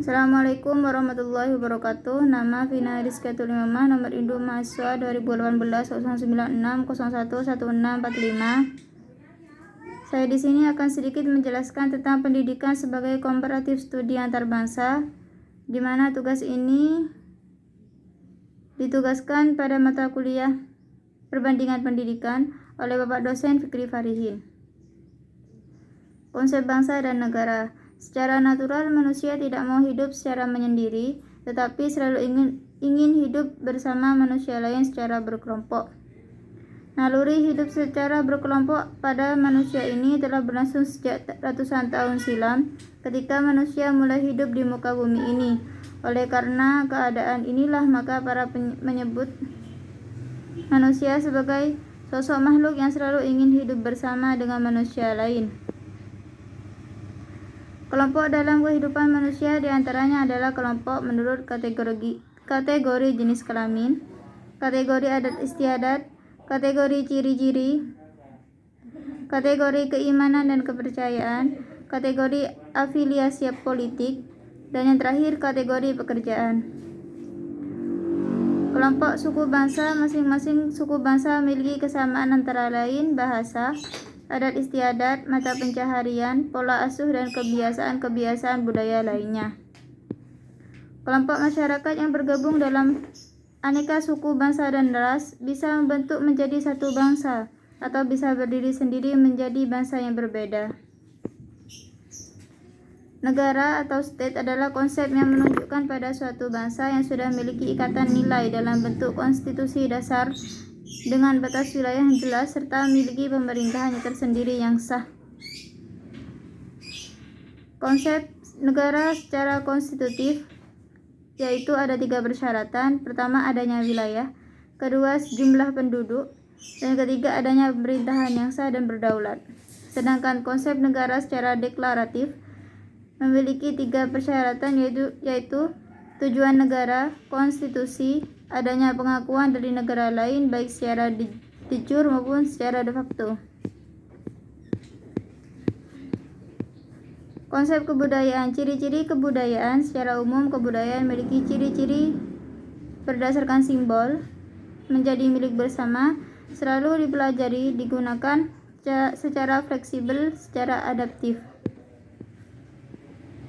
Assalamualaikum warahmatullahi wabarakatuh. Nama Vina Rizkatul Imamah, nomor induk mahasiswa 2018 096 01 1645. Saya di sini akan sedikit menjelaskan tentang pendidikan sebagai komparatif studi antarbangsa, di mana tugas ini ditugaskan pada mata kuliah perbandingan pendidikan oleh Bapak dosen Fikri Farihin. Konsep bangsa dan negara. Secara natural manusia tidak mau hidup secara menyendiri, tetapi selalu ingin hidup bersama manusia lain secara berkelompok. Naluri hidup secara berkelompok pada manusia ini telah berlangsung sejak ratusan tahun silam, ketika manusia mulai hidup di muka bumi ini. Oleh karena keadaan inilah, maka para menyebut manusia sebagai sosok makhluk yang selalu ingin hidup bersama dengan manusia lain. Kelompok dalam kehidupan manusia diantaranya adalah kelompok menurut kategori jenis kelamin, kategori adat istiadat, kategori ciri-ciri, kategori keimanan dan kepercayaan, kategori afiliasi politik, dan yang terakhir kategori pekerjaan. Kelompok suku bangsa. Masing-masing suku bangsa memiliki kesamaan antara lain bahasa, adat istiadat, mata pencaharian, pola asuh, dan kebiasaan-kebiasaan budaya lainnya. Kelompok masyarakat yang bergabung dalam aneka suku bangsa dan ras bisa membentuk menjadi satu bangsa, atau bisa berdiri sendiri menjadi bangsa yang berbeda. Negara atau state adalah konsep yang menunjukkan pada suatu bangsa yang sudah memiliki ikatan nilai dalam bentuk konstitusi dasar dengan batas wilayah yang jelas serta memiliki pemerintahannya tersendiri yang sah. Konsep negara secara konstitutif yaitu ada 3 persyaratan. Pertama, adanya wilayah, kedua, sejumlah penduduk, dan ketiga, adanya pemerintahan yang sah dan berdaulat. Sedangkan konsep negara secara deklaratif memiliki 3 persyaratan yaitu tujuan negara, konstitusi, adanya pengakuan dari negara lain baik secara de jure maupun secara de facto. Konsep kebudayaan. Ciri-ciri kebudayaan. Secara umum, kebudayaan memiliki ciri-ciri berdasarkan simbol, menjadi milik bersama, selalu dipelajari, digunakan secara fleksibel, secara adaptif.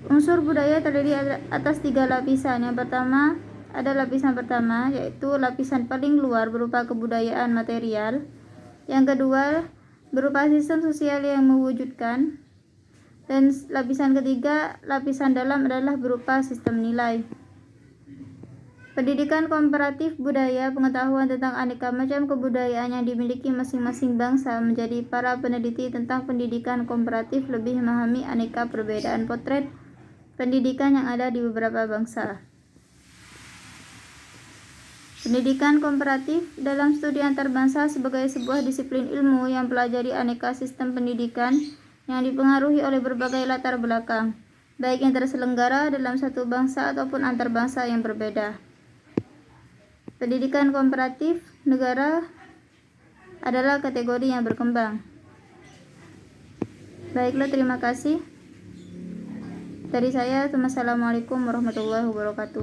Unsur budaya terdiri atas 3 lapisan. Yang pertama, ada lapisan pertama, yaitu lapisan paling luar berupa kebudayaan material. Yang kedua, berupa sistem sosial yang mewujudkan. Dan lapisan ketiga, lapisan dalam, adalah berupa sistem nilai. Pendidikan komparatif budaya, pengetahuan tentang aneka macam kebudayaan yang dimiliki masing-masing bangsa, menjadi para peneliti tentang pendidikan komparatif lebih memahami aneka perbedaan potret pendidikan yang ada di beberapa bangsa. Pendidikan komparatif dalam studi antarbangsa sebagai sebuah disiplin ilmu yang pelajari aneka sistem pendidikan yang dipengaruhi oleh berbagai latar belakang, baik yang terselenggara dalam satu bangsa ataupun antarbangsa yang berbeda. Pendidikan komparatif negara adalah kategori yang berkembang. Baiklah, terima kasih. Dari saya, Assalamualaikum warahmatullahi wabarakatuh.